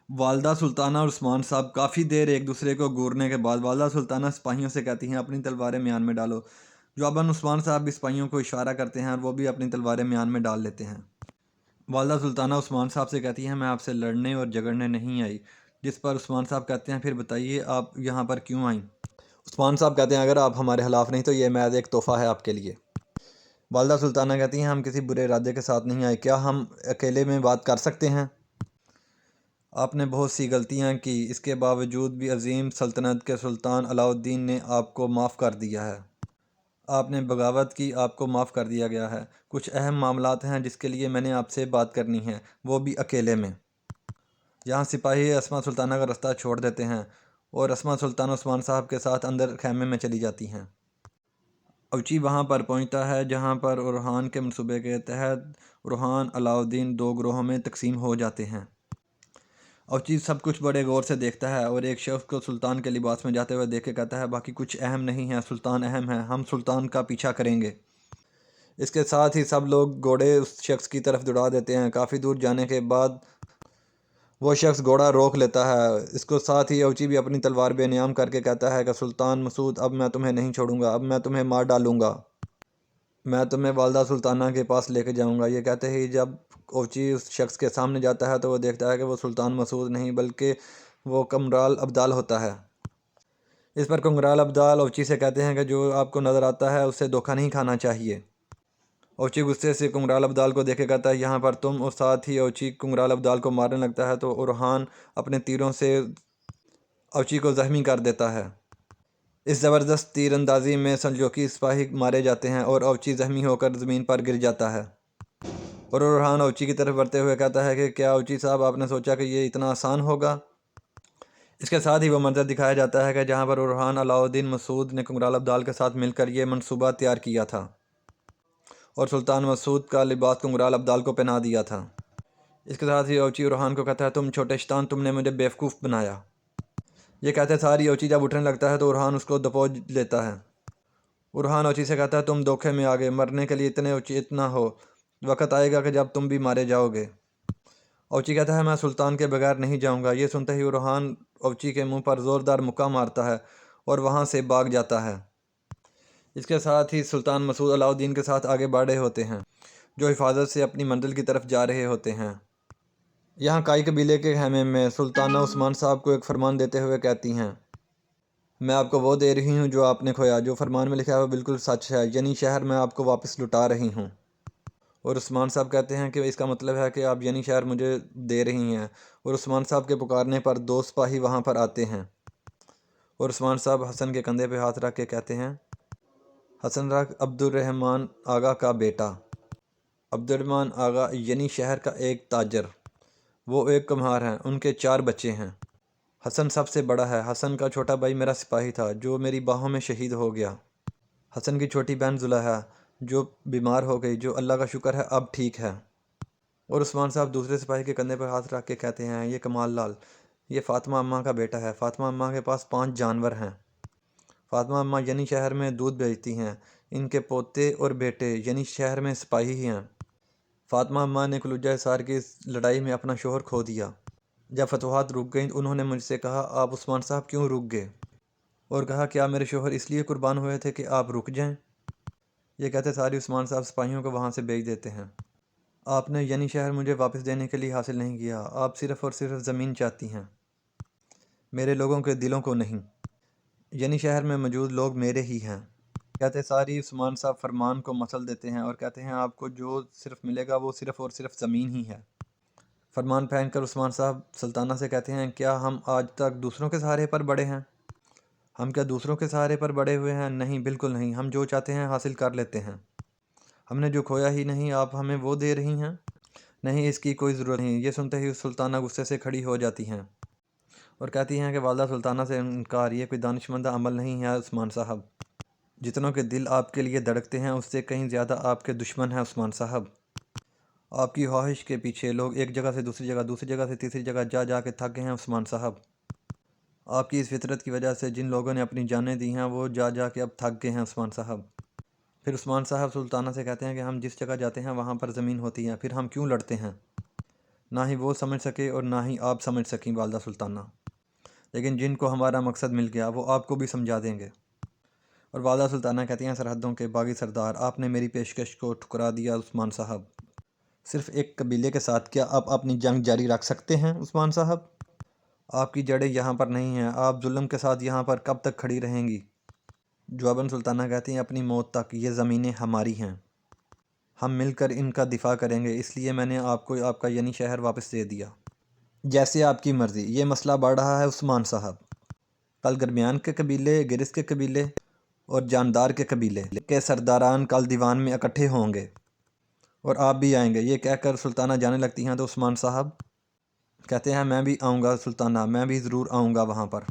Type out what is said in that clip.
वालदा सुल्ताना और उस्मान साहब काफ़ी देर एक दूसरे को घूरने के बाद वालदा सुल्ताना सिपाहियों से कहती हैं अपनी तलवारें म्यान में डालो। जवाबन उस्मान साहब भी सिपाहियों को इशारा करते हैं और वो भी अपनी तलवारें म्यान में डाल लेते हैं। वालदा सुल्ताना उस्मान साहब से कहती हैं मैं आपसे लड़ने और झगड़ने नहीं आई। जिस पर उस्मान साहब कहते हैं फिर बताइए आप यहाँ पर क्यों आई। उस्मान साहब कहते हैं अगर आप हमारे खिलाफ नहीं तो ये महज एक तोहफ़ा है आपके लिए। वालदा सुल्ताना कहती हैं हम किसी बुरे इरादे के साथ नहीं आए, क्या हम अकेले में बात कर सकते हैं। आपने बहुत सी गलतियां की, इसके बावजूद भी अजीम सल्तनत के सुल्तान अलाउद्दीन ने आपको माफ़ कर दिया है। आपने बगावत की, आपको माफ़ कर दिया गया है। कुछ अहम मामलात हैं जिसके लिए मैंने आपसे बात करनी है, वो भी अकेले में। यहाँ सिपाही अस्मा सुल्ताना का रास्ता छोड़ देते हैं और अस्मा सुल्ताना उस्मान साहब के साथ अंदर खैमे में चली जाती हैं। अवची वहाँ पर पहुँचता है जहाँ पर उरहान के मंसूबे के तहत उरहान अलाउद्दीन दो ग्रोहों में तकसीम हो जाते हैं। अवची सब कुछ बड़े गौर से देखता है और एक शख्स को सुल्तान के लिबास में जाते हुए देख के कहता है बाकी कुछ अहम नहीं है, सुल्तान अहम है, हम सुल्तान का पीछा करेंगे। इसके साथ ही सब लोग घोड़े उस शख्स की तरफ दौड़ा देते हैं। काफ़ी दूर जाने के बाद वो शख्स घोड़ा रोक लेता है। इसको साथ ही अवची भी अपनी तलवार बेनियाम करके कहता है कि सुल्तान मसूद अब मैं तुम्हें नहीं छोड़ूंगा, अब मैं तुम्हें मार डालूंगा, मैं तुम्हें वालदा सुल्ताना के पास लेके जाऊंगा। ये कहते ही जब ओची उस शख्स के सामने जाता है तो वो देखता है कि वो सुल्तान मसूद नहीं बल्कि वो कुमराल अब्दाल होता है। इस पर कुमराल अब्दाल ओची से कहते हैं कि जो आपको नज़र आता है उससे धोखा नहीं खाना चाहिए। ओची गुस्से से कुमराल अब्दाल को देखे कहता है यहाँ पर तुम, और साथ ही ओची कुमराल अब्दाल को मारने लगता है तो उरहान अपने तीरों से ओची को ज़ख्मी कर देता है। इस ज़बरदस्त तीरंदाजी में सलजोकी सिपाही मारे जाते हैं और ओची ज़ख्मी होकर ज़मीन पर गिर जाता है। और उरहान ओची की तरफ बढ़ते हुए कहता है कि क्या ओची साहब आपने सोचा कि ये इतना आसान होगा। इसके साथ ही वो मंजर दिखाया जाता है कि जहाँ पर उरहान अलाउद्दीन मसूद ने कुमराल अब्दाल के साथ मिलकर ये मंसूबा तैयार किया था और सुल्तान मसूद का लिबास कुमराल अब्दाल को पहना दिया था। इसके साथ ही ओची उरहान को कहता है तुम छोटे शैतान, तुमने मुझे बेवकूफ़ बनाया। ये कहते सारी ओची जब उठने लगता है तो उरहान उसको दबोच लेता है। उरहान ओची से कहता है तुम धोखे में आ गए, मरने के लिए इतने उचित ना हो, वक़्त आएगा कि जब तुम भी मारे जाओगे। ओची कहता है मैं सुल्तान के बगैर नहीं जाऊंगा। ये सुनते ही उरहान ओची के मुंह पर ज़ोरदार मुक्का मारता है और वहां से भाग जाता है। इसके साथ ही सुल्तान मसूद अलाउद्दीन के साथ आगे बढ़े होते हैं जो हिफाजत से अपनी मंजिल की तरफ जा रहे होते हैं। यहाँ काई कबीले के खेमे में सुल्ताना उस्मान साहब को एक फरमान देते हुए कहती हैं मैं आपको वो दे रही हूँ जो आपने खोया, जो फरमान में लिखा है वो बिल्कुल सच है, यानी शहर मैं आपको वापस लुटा रही हूँ। और उस्मान साहब कहते हैं कि इसका मतलब है कि आप यानी शहर मुझे दे रही हैं। और उस्मान साहब के पुकारने पर दो सिपाही वहाँ पर आते हैं और उस्मान साहब हसन के कंधे पे हाथ रख के कहते हैं हसन रख अब्दुर्रहमान आगा का बेटा। अब्दुर्रहमान आगा यानी शहर का एक ताजर, वो एक कुम्हार हैं, उनके चार बच्चे हैं। हसन सबसे बड़ा है। हसन का छोटा भाई मेरा सिपाही था जो मेरी बाहों में शहीद हो गया। हसन की छोटी बहन जुलेहा जो बीमार हो गई, जो अल्लाह का शुक्र है अब ठीक है। और उस्मान साहब दूसरे सिपाही के कंधे पर हाथ रख के कहते हैं ये कमाल लाल, ये फ़ातिमा अम्मा का बेटा है। फ़ातिमा अम्मा के पास 5 जानवर हैं। फ़ातिमा अम्मा यानी शहर में दूध बेचती हैं। इनके पोते और बेटे यानी शहर में सिपाही ही हैं। फ़ातिमा अम्मा ने कुलुजा हिसार की इस लड़ाई में अपना शोहर खो दिया। जब फतवाहत रुक गई उन्होंने मुझसे कहा आप उस्मान साहब क्यों रुक गए, और कहा क्या मेरे शोहर इसलिए कुर्बान हुए थे कि आप रुक जाएं। ये कहते सारी उस्मान साहब सिपाहियों को वहाँ से भेज देते हैं। आपने यानी शहर मुझे वापस देने के लिए हासिल नहीं किया, आप सिर्फ़ और सिर्फ ज़मीन चाहती हैं, मेरे लोगों के दिलों को नहीं। यानी शहर में मौजूद लोग मेरे ही हैं। कहते सारी उस्मान साहब फरमान को मसल देते हैं और कहते हैं आपको जो सिर्फ मिलेगा वो सिर्फ़ और सिर्फ ज़मीन ही है। फरमान पहन कर उस्मान साहब सुल्ताना से कहते हैं क्या हम आज तक दूसरों के सहारे पर बड़े हैं, हम क्या दूसरों के सहारे पर बड़े हुए हैं? नहीं, बिल्कुल नहीं, हम जो चाहते हैं हासिल कर लेते हैं। हमने जो खोया ही नहीं, आप हमें वो दे रही हैं। नहीं, इसकी कोई ज़रूरत नहीं। ये सुनते ही सुल्ताना गुस्से से खड़ी हो जाती हैं और कहती हैं कि वालदा सुल्ताना से इनकार ये कोई दानिशमंदा अमल नहीं है उस्मान साहब। जितनों के दिल आपके लिए धड़कते हैं उससे कहीं ज़्यादा आपके दुश्मन हैं उस्मान साहब। आपकी ख्वाहिश के पीछे लोग एक जगह से दूसरी जगह, दूसरी जगह से तीसरी जगह जा जा के थक गए हैं उस्मान साहब। आपकी इस फितरत की वजह से जिन लोगों ने अपनी जानें दी हैं वो जा जा के अब थक गए हैं उस्मान साहब। फिर उस्मान साहब सुल्ताना से कहते हैं कि हम जिस जगह जाते हैं वहाँ पर ज़मीन होती है, फिर हम क्यों लड़ते हैं। نہ ہی وہ سمجھ سکے اور نہ ہی آپ سمجھ سکیں والدہ سلطانہ، لیکن جن کو ہمارا مقصد مل گیا وہ آپ کو بھی سمجھا دیں گے۔ اور والدہ سلطانہ کہتی ہیں سرحدوں کے باغی سردار، آپ نے میری پیشکش کو ٹھکرا دیا عثمان صاحب۔ صرف ایک قبیلے کے ساتھ کیا آپ اپنی جنگ جاری رکھ سکتے ہیں عثمان صاحب؟ آپ کی جڑیں یہاں پر نہیں ہیں، آپ ظلم کے ساتھ یہاں پر کب تک کھڑی رہیں گی؟ جواباً سلطانہ کہتی ہیں اپنی موت تک یہ زمینیں ہماری ہیں، ہم مل کر ان کا دفاع کریں گے، اس لیے میں نے آپ کو آپ کا یعنی شہر واپس دے دیا۔ جیسے آپ کی مرضی۔ یہ مسئلہ بڑھ رہا ہے عثمان صاحب، کل گرمیان کے قبیلے، گرس کے قبیلے اور جاندار کے قبیلے کے سرداران کل دیوان میں اکٹھے ہوں گے اور آپ بھی آئیں گے۔ یہ کہہ کر سلطانہ جانے لگتی ہیں تو عثمان صاحب کہتے ہیں میں بھی آؤں گا سلطانہ، میں بھی ضرور آؤں گا وہاں پر۔